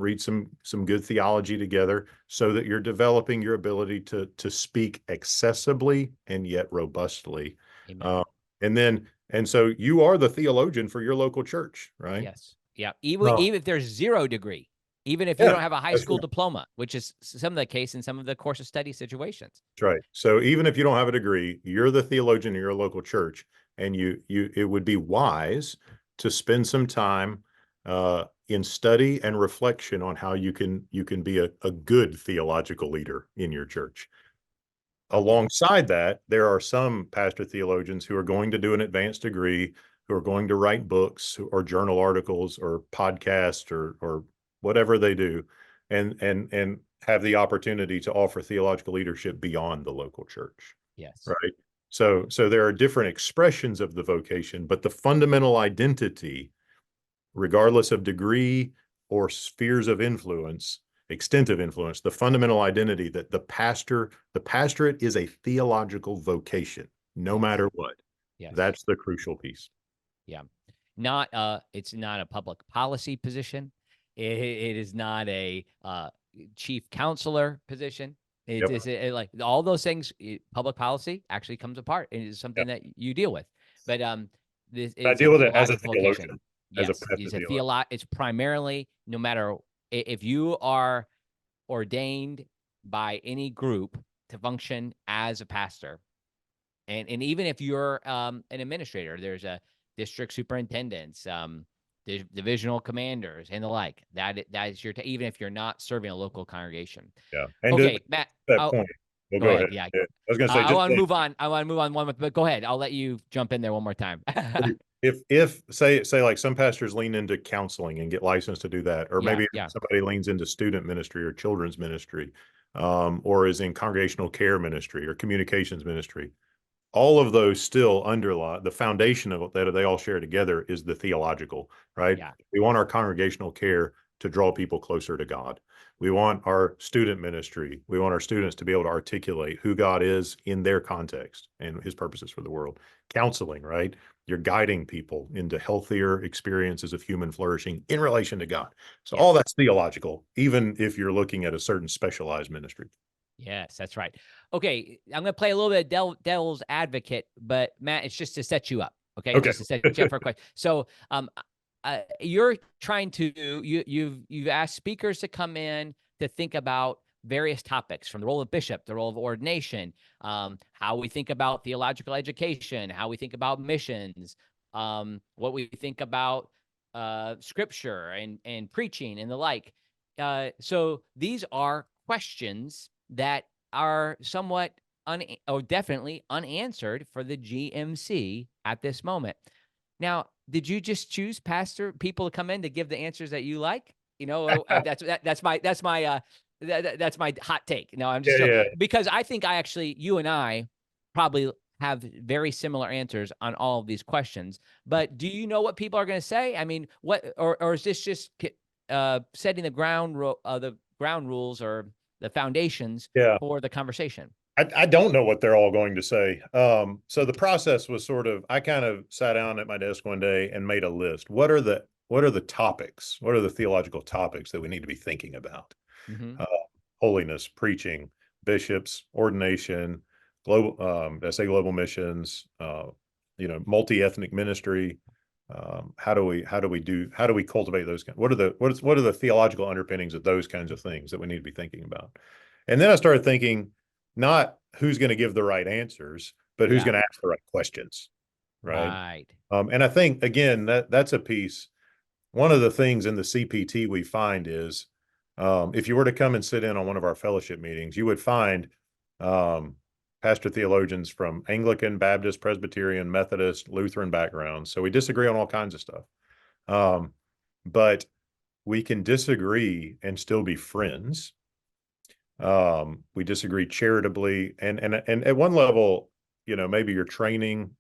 good theology together, so that you're developing your ability to speak accessibly and yet robustly. And so you are the theologian for your local church, right? Yes. Yeah. Even if there's 0 degree, even if you don't have a high school diploma, which is some of the case in some of the course of study situations. That's right. So even if you don't have a degree, you're the theologian in your local church, and it would be wise to spend some time in study and reflection on how you can be a good theological leader in your church. Alongside that, there are some pastor theologians who are going to do an advanced degree, who are going to write books or journal articles or podcasts or whatever they do, and have the opportunity to offer theological leadership beyond the local church. Yes. Right. So there are different expressions of the vocation, but the fundamental identity, regardless of degree or spheres of influence, extent of influence, the fundamental identity that the pastorate is a theological vocation, no matter what. Yes. That's the crucial piece. Yeah. It's not a public policy position. It is not a chief counselor position. It's like all those things. Public policy actually comes apart, and it's something that you deal with. But this is I deal with it as a theologian. Yes, it's primarily, no matter if you are ordained by any group to function as a pastor, and even if you're an administrator, there's a district superintendents, divisional commanders, and the like. That is even if you're not serving a local congregation. Yeah. And okay, Matt. That point. Well, go ahead. Yeah. I was going to say, I want to move on. But go ahead. I'll let you jump in there one more time. If say like some pastors lean into counseling and get licensed to do that, or maybe somebody leans into student ministry or children's ministry, or is in congregational care ministry or communications ministry, all of those still underlie the foundation of that they all share together is the theological, right? Yeah. We want our congregational care to draw people closer to God. We want our student ministry. We want our students to be able to articulate who God is in their context and his purposes for the world. Counseling, right? You're guiding people into healthier experiences of human flourishing in relation to God. So all that's theological, even if you're looking at a certain specialized ministry. Yes, that's right. Okay, I'm going to play a little bit of devil's advocate, but Matt, it's just to set you up. Okay, just to set you up for a question. So you're trying to you've asked speakers to come in to think about various topics, from the role of bishop, the role of ordination, how we think about theological education, how we think about missions, what we think about scripture and preaching and the like. So these are questions that are somewhat or definitely unanswered for the GMC at this moment. Now, did you just choose people to come in to give the answers that you like? That's my hot take. No, I'm just Yeah, yeah. because I think you and I probably have very similar answers on all of these questions. But do you know what people are going to say? I mean, or is this just setting the ground rules or the foundations Yeah. for the conversation? I don't know what they're all going to say. So the process was sort of, I kind of sat down at my desk one day and made a list. What are the topics? What are the theological topics that we need to be thinking about? Mm-hmm. Uh, Holiness, preaching, bishops, ordination, global, I say global missions, multi-ethnic ministry. How do we cultivate those? What are the theological underpinnings of those kinds of things that we need to be thinking about? And then I started thinking, not who's going to give the right answers, but who's Yeah. going to ask the right questions, right? Right. And I think again that's a piece. One of the things in the CPT we find is, if you were to come and sit in on one of our fellowship meetings, you would find um, pastor theologians from Anglican, Baptist, Presbyterian, Methodist, Lutheran backgrounds. So we disagree on all kinds of stuff. But we can disagree and still be friends. We disagree charitably, and at one level, maybe your training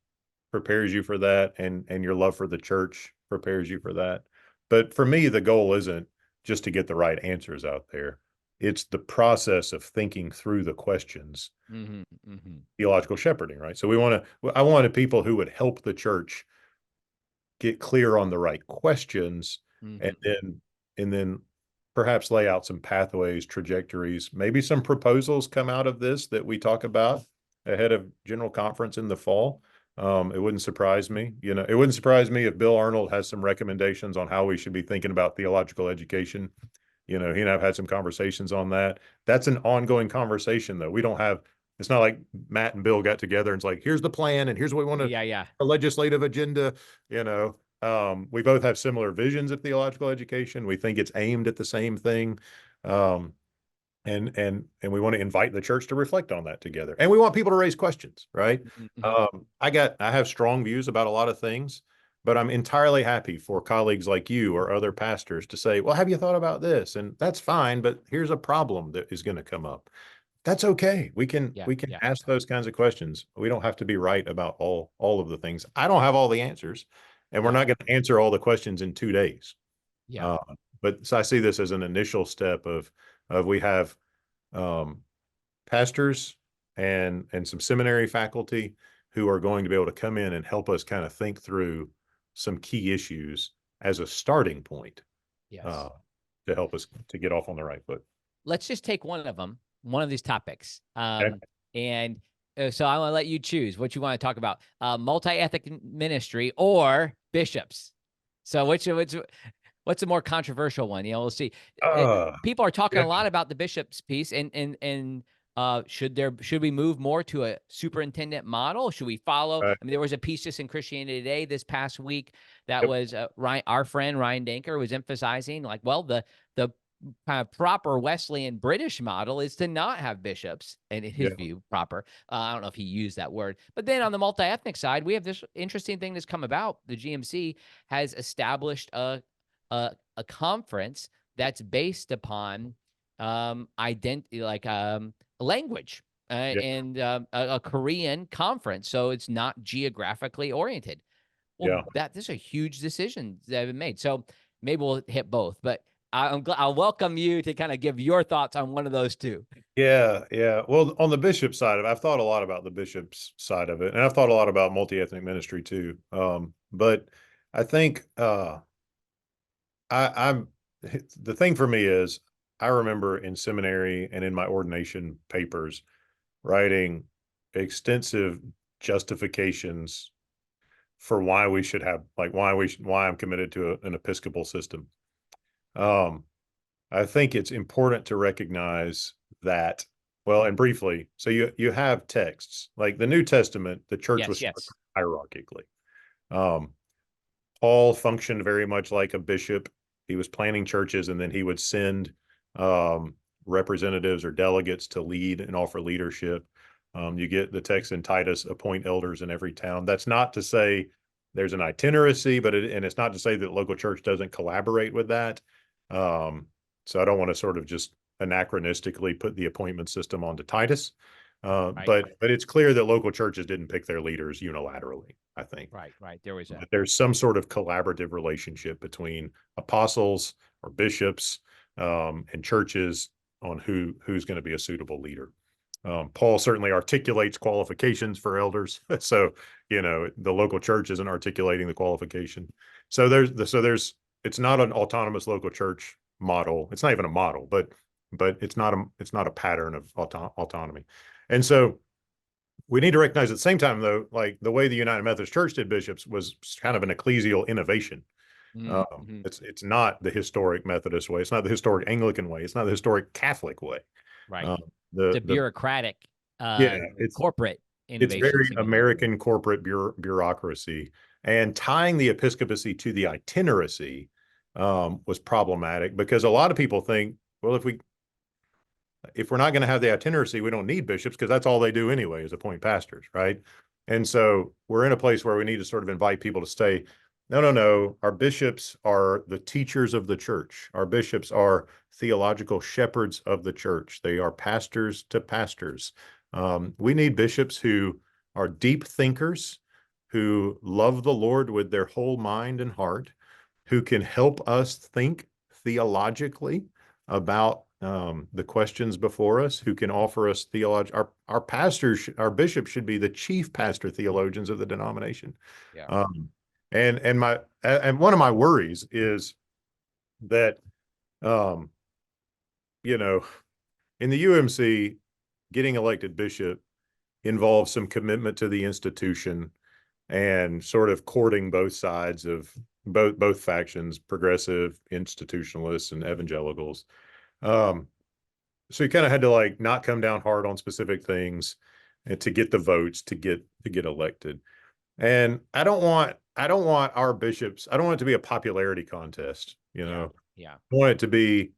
prepares you for that, and your love for the church prepares you for that. But for me, the goal isn't just to get the right answers out there. It's the process of thinking through the questions, Mm-hmm. Mm-hmm. theological shepherding, right? So I wanted people who would help the church get clear on the right questions, and Mm-hmm. then perhaps lay out some pathways, trajectories, maybe some proposals come out of this that we talk about ahead of General Conference in the fall. It wouldn't surprise me. It wouldn't surprise me if Bill Arnold has some recommendations on how we should be thinking about theological education. He and I've had some conversations on that. That's an ongoing conversation, though. It's not like Matt and Bill got together and it's like, here's the plan and here's what we want to, Yeah. Yeah. a legislative agenda. We both have similar visions of theological education. We think it's aimed at the same thing. Um, and we want to invite the church to reflect on that together. And we want people to raise questions, right? Mm-hmm. I have strong views about a lot of things, but I'm entirely happy for colleagues like you or other pastors to say, well, have you thought about this? And that's fine, but here's a problem that is going to come up. That's okay. We can Yeah. we can Yeah. ask those kinds of questions. We don't have to be right about all of the things. I don't have all the answers, and we're Yeah. not going to answer all the questions in 2 days. Yeah. Uh, but so I see this as an initial step of we have um, pastors and some seminary faculty who are going to be able to come in and help us kind of think through some key issues as a starting point, Yes. uh, to help us to get off on the right foot. Let's just take one of these topics. Okay. And so I want to let you choose what you want to talk about: multi-ethnic ministry or bishops. So what's a more controversial one? We'll see. Uh, People are talking yeah, a lot about the bishops piece, and should we move more to a superintendent model? Should we follow? right. I mean, there was a piece just in Christianity Today this past week that Yep. was our friend Ryan Danker was emphasizing, like, well, the kind of proper Wesleyan British model is to not have bishops, and in his Yeah. view, proper. I don't know if he used that word, but then on the multi-ethnic side, we have this interesting thing that's come about. The GMC has established a conference that's based upon identity, like language, Yeah. and a Korean conference, so it's not geographically oriented. Well, Yeah. there's a huge decision that have been made. So maybe we'll hit both, but I'll welcome you to kind of give your thoughts on one of those two. Yeah, yeah. Well, on the bishop side of it, I've thought a lot about the bishop's side of it, and I've thought a lot about multi-ethnic ministry too. But I think I'm the thing for me is I remember in seminary and in my ordination papers writing extensive justifications for why we should have, like, why I'm committed to an Episcopal system. I think it's important to recognize that, well, and briefly, so you have texts like the New Testament, the church was Yes. hierarchically. Um, Paul functioned very much like a bishop. He was planning churches, and then he would send representatives or delegates to lead and offer leadership. You get the text in Titus, appoint elders in every town. That's not to say there's an itineracy, and it's not to say that local church doesn't collaborate with that. So I don't want to sort of just anachronistically put the appointment system onto Titus. Right. But it's clear that local churches didn't pick their leaders unilaterally, I think. Right. There was a There's some sort of collaborative relationship between apostles or bishops and churches on who's going to be a suitable leader. Paul certainly articulates qualifications for elders. So, the local church isn't articulating the qualification. So it's not an autonomous local church model. It's not even a model, but it's not a pattern of autonomy. And so we need to recognize at the same time, though, like the way the United Methodist Church did bishops was kind of an ecclesial innovation. It's not the historic Methodist way. It's not the historic Anglican way. It's not the historic Catholic way. right. The It's a bureaucratic, it's corporate innovation. very American corporate bureaucracy, and tying the episcopacy to the itineracy was problematic because a lot of people think, well, if we're not going to have the itineracy, we don't need bishops because that's all they do anyway is appoint pastors, right? And so we're in a place where we need to sort of invite people to stay. No. Our bishops are the teachers of the church. Our bishops are theological shepherds of the church. They are pastors to pastors. We need bishops who are deep thinkers, who love the Lord with their whole mind and heart, who can help us think theologically about the questions before us, who can offer us theology. Our pastors, our bishops should be the chief pastor theologians of the denomination. Yeah. And one of my worries is that, in the UMC, getting elected bishop involves some commitment to the institution and sort of courting both sides of both factions, progressive institutionalists and evangelicals. So you kind of had to like not come down hard on specific things and to get the votes to get elected. And I don't want our bishops, I don't want it to be a popularity contest, Yeah. I want it to be,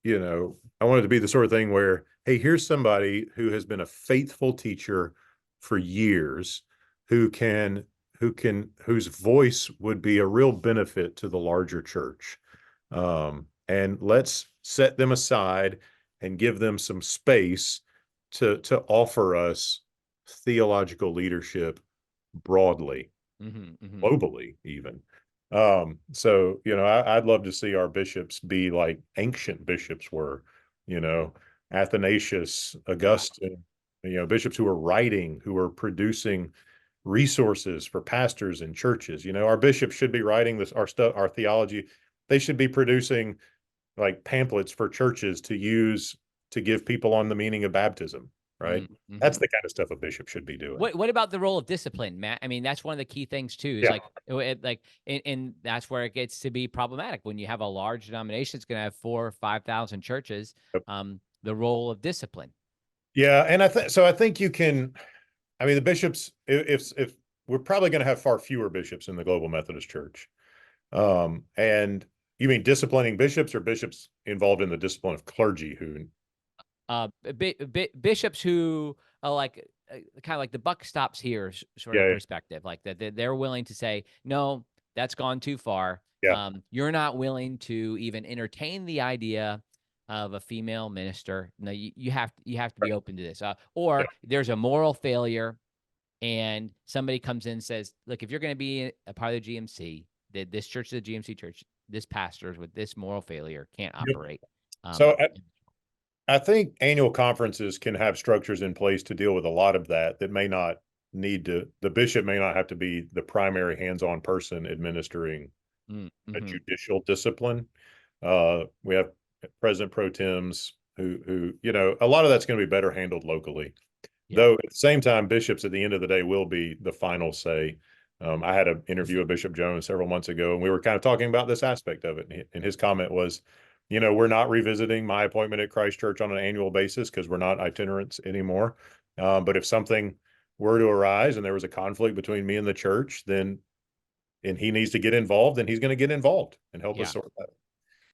I want it to be the sort of thing where, hey, here's somebody who has been a faithful teacher for years, whose voice would be a real benefit to the larger church. And let's set them aside and give them some space to offer us theological leadership broadly, globally even. So, I'd love to see our bishops be like ancient bishops were, Athanasius, Augustine, bishops who are writing, who are producing resources for pastors and churches. Our bishops should be writing this, our theology. They should be producing like pamphlets for churches to use to give people on the meaning of baptism, right? That's the kind of stuff a bishop should be doing. What about the role of discipline, Matt? I mean, that's one of the key things too. Is and that's where it gets to be problematic when you have a large denomination. It's going to have 4,000 or 5,000 churches. The role of discipline. Yeah, and I think you can. I mean, the bishops. If we're probably going to have far fewer bishops in the global Methodist Church, and you mean disciplining bishops or bishops involved in the discipline of clergy who? Bishops who are kind of like the buck stops here sort of perspective, like that they're willing to say, no, that's gone too far. Yeah. You're not willing to even entertain the idea of a female minister. No, you have to be open to this. Or there's a moral failure and somebody comes in and says, look, if you're going to be a part of the GMC, this church is the GMC church, this pastors with this moral failure can't operate. So I think annual conferences can have structures in place to deal with a lot of that may not need to, the bishop may not have to be the primary hands-on person administering a judicial discipline. We have president pro tems who, a lot of that's going to be better handled locally. Though at the same time, bishops at the end of the day will be the final say. I had an interview with Bishop Jones several months ago, and we were kind of talking about this aspect of it. And his comment was, we're not revisiting my appointment at Christ Church on an annual basis because we're not itinerants anymore. But if something were to arise and there was a conflict between me and the church, then and he needs to get involved, then he's going to get involved and help us Yeah. sort that out.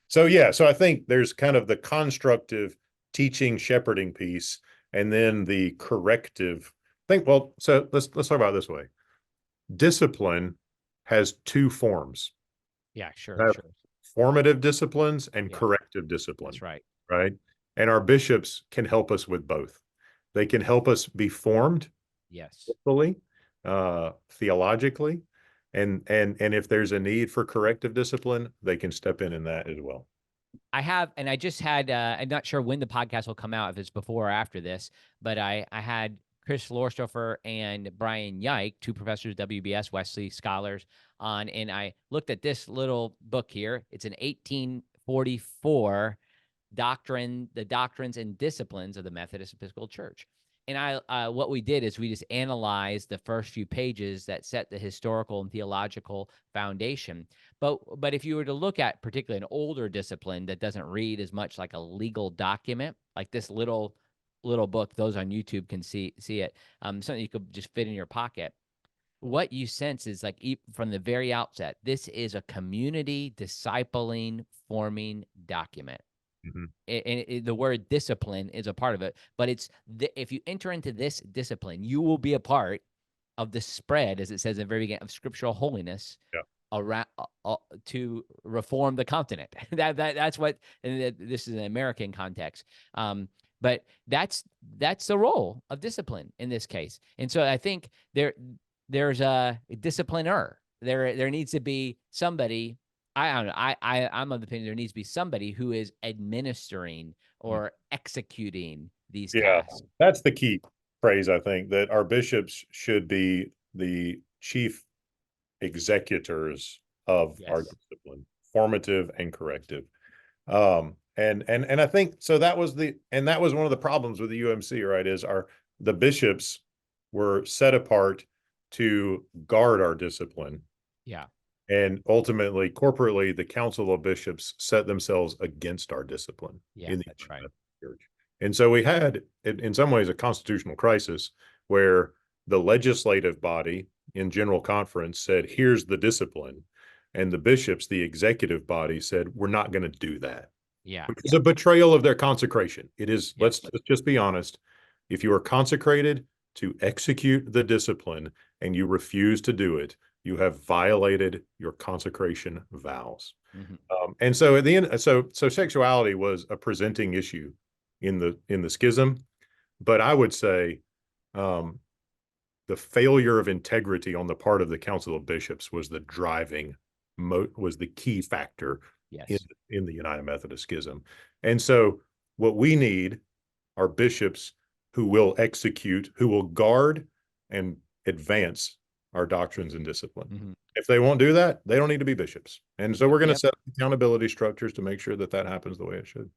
So yeah, so I think there's kind of the constructive teaching, shepherding piece, and then the corrective thing. Well, so let's talk about it this way. Discipline has two forms. Yeah, sure, You have sure. formative disciplines and Yeah, corrective discipline, that's right. right? And our bishops can help us with both. They can help us be formed Yes. fully, theologically, and if there's a need for corrective discipline, they can step in that as well. I have, and I just had, I'm not sure when the podcast will come out, if it's before or after this, but I had Chris Lorstoffer and Brian Yike, two professors, WBS Wesley scholars, on, and I looked at this little book here. It's an 1844 doctrine, the doctrines and disciplines of the Methodist Episcopal Church. And what we did is we just analyzed the first few pages that set the historical and theological foundation. But if you were to look at particularly an older discipline that doesn't read as much like a legal document, like this little book, those on YouTube can see it. Something you could just fit in your pocket. What you sense is like from the very outset, this is a community discipling, forming document. Mm-hmm. And the word discipline is a part of it, but if you enter into this discipline, you will be a part of the spread, as it says in the very beginning, of scriptural holiness. Yeah. Around to reform the continent. That's what, and this is an American context. But that's the role of discipline in this case. And so I think there's a discipliner. There needs to be somebody. I don't know. I'm of the opinion there needs to be somebody who is administering or executing these Yeah, tasks. that's the key phrase, I think, that our bishops should be the chief executors of our Yes. discipline, formative and corrective. And I think so that was one of the problems with the UMC, right? Is the bishops were set apart to guard our discipline. Yeah. And ultimately, corporately, the Council of Bishops set themselves against our discipline Yeah, in the that's right. church. And so we had, in some ways, a constitutional crisis where the legislative body in general conference said, here's the discipline. And the bishops, the executive body, said, we're not going to do that. Yeah. Which is a betrayal of their consecration. It is, Yeah. let's just be honest. If you are consecrated to execute the discipline and you refuse to do it, you have violated your consecration vows. Mm-hmm. And so at the end, so sexuality was a presenting issue in the schism, but I would say the failure of integrity on the part of the Council of Bishops was the key factor Yes. in the United Methodist Schism. And so what we need are bishops who will execute, who will guard and advance our doctrines and discipline. Mm-hmm. If they won't do that, they don't need to be bishops. And so we're going to Yep. set accountability structures to make sure that happens the way it should.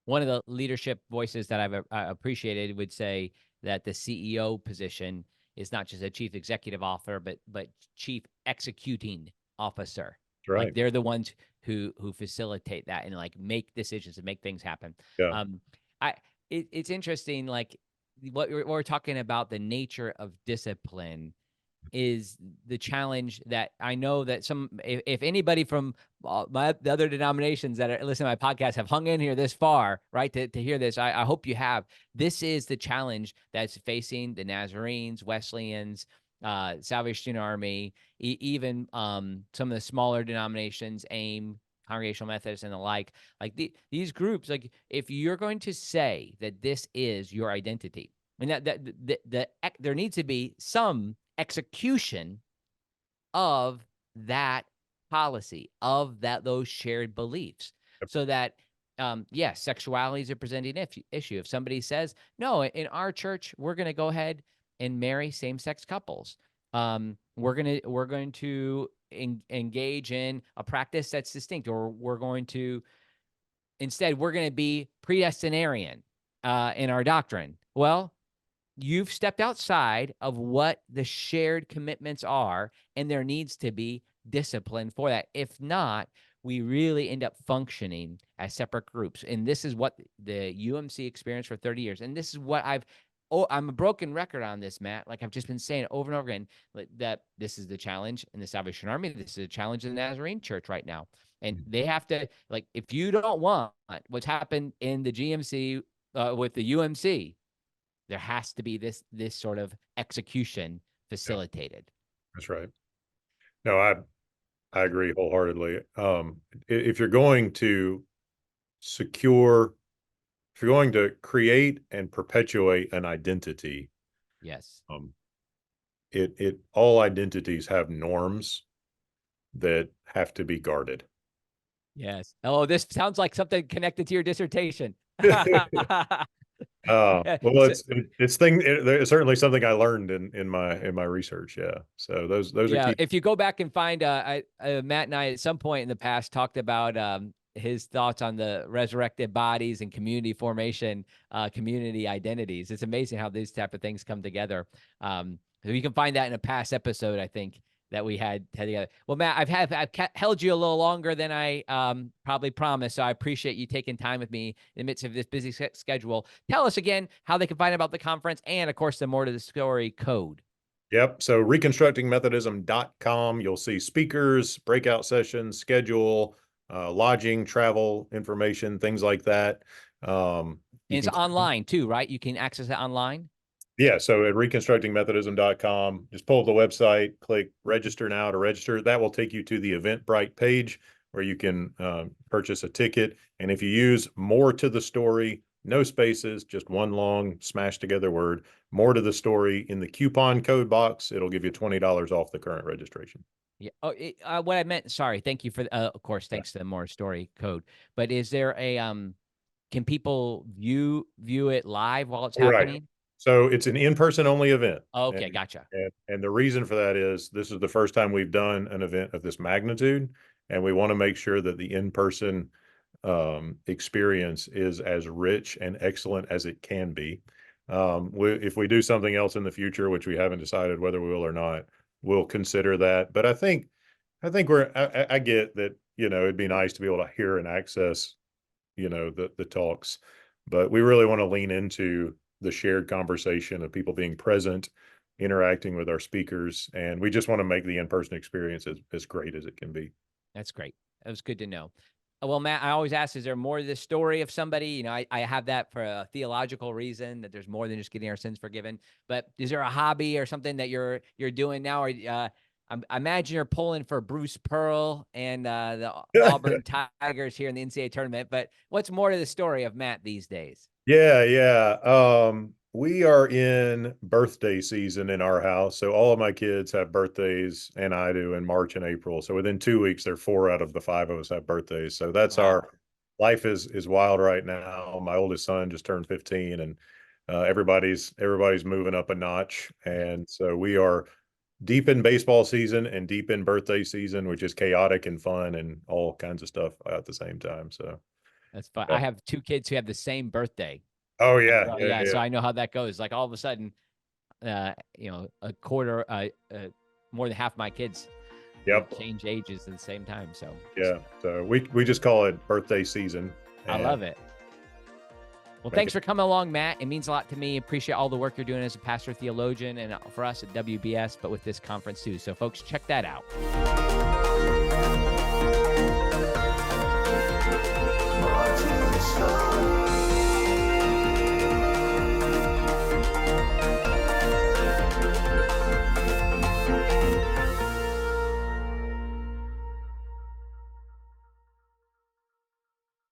One of the leadership voices that I've appreciated would say that the CEO position is not just a chief executive officer, but chief executing officer. That's right. Like they're the ones who facilitate that and like make decisions and make things happen. Yeah. It's interesting, like what we're talking about, the nature of discipline is the challenge that I know that if anybody from the other denominations that are listening to my podcast have hung in here this far, right, to hear this, I hope you have. This is the challenge that's facing the Nazarenes, Wesleyans, Salvation Army, even some of the smaller denominations, AIM, Congregational Methodists, and the like. Like these groups, like if you're going to say that this is your identity, and there needs to be some execution of that policy, of those shared beliefs, so that yes, sexuality is a presenting issue. If somebody says, no, in our church we're going to go ahead and marry same-sex couples, we're going to engage in a practice that's distinct, or we're going to be predestinarian in our doctrine. Well, you've stepped outside of what the shared commitments are, and there needs to be discipline for that. If not, we really end up functioning as separate groups. And this is what the UMC experienced for 30 years. And this is what I'm a broken record on this, Matt. Like I've just been saying over and over again, that this is the challenge in the Salvation Army. This is a challenge in the Nazarene Church right now. And they have to, like, if you don't want what's happened in the GMC with the UMC, there has to be this sort of execution facilitated. That's right. No, I agree wholeheartedly. If you're going to if you're going to create and perpetuate an identity, Yes. All identities have norms that have to be guarded. Yes. Oh, this sounds like something connected to your dissertation. Well, it's certainly something I learned in my research. Yeah. So those are key. If you go back and find, Matt and I at some point in the past talked about his thoughts on the resurrected bodies and community formation, community identities. It's amazing how these type of things come together. You can find that in a past episode, I think, that we had together. Well, Matt, I've held you a little longer than I probably promised, so I appreciate you taking time with me in the midst of this busy schedule. Tell us again how they can find out about the conference and, of course, the More to the Story code. Yep. So reconstructingmethodism.com, you'll see speakers, breakout sessions, schedule, lodging, travel information, things like that. And it's online too, right? You can access it online. Yeah, so at reconstructingmethodism.com, just pull up the website, click register now to register. That will take you to the Eventbrite page where you can purchase a ticket. And if you use More to the Story, no spaces, just one long smashed together word, More to the Story, in the coupon code box, it'll give you $20 off the current registration. Yeah. Oh, what I meant, sorry. Thank you for, of course, thanks to the More Story code. But is there a, can people view it live while it's happening? So it's an in-person only event. Okay, gotcha. And the reason for that is this is the first time we've done an event of this magnitude, and we want to make sure that the in-person experience is as rich and excellent as it can be. If we do something else in the future, which we haven't decided whether we will or not, we'll consider that. But I think I get that, it'd be nice to be able to hear and access, the talks, but we really want to lean into the shared conversation of people being present, interacting with our speakers. And we just want to make the in-person experience as great as it can be. That's great. That was good to know. Well, Matt, I always ask, is there more to the story of somebody? I have that for a theological reason, that there's more than just getting our sins forgiven. But is there a hobby or something that you're doing now? Or I imagine you're pulling for Bruce Pearl and the Auburn Tigers here in the NCAA tournament. But what's more to the story of Matt these days? Yeah. We are in birthday season in our house. So all of my kids have birthdays, and I do, in March and April. So within 2 weeks, there are 4 out of the 5 of us have birthdays. So that's our life is wild right now. My oldest son just turned 15, and everybody's moving up a notch. And so we are deep in baseball season and deep in birthday season, which is chaotic and fun and all kinds of stuff at the same time. So that's fun. I have 2 kids who have the same birthday. Oh yeah. Yeah. So I know how that goes. Like all of a sudden, a quarter, more than half my kids change ages at the same time. So yeah. So we just call it birthday season. I love it. Well, thanks for coming along, Matt. It means a lot to me. Appreciate all the work you're doing as a pastor theologian and for us at WBS, but with this conference too. So folks, check that out.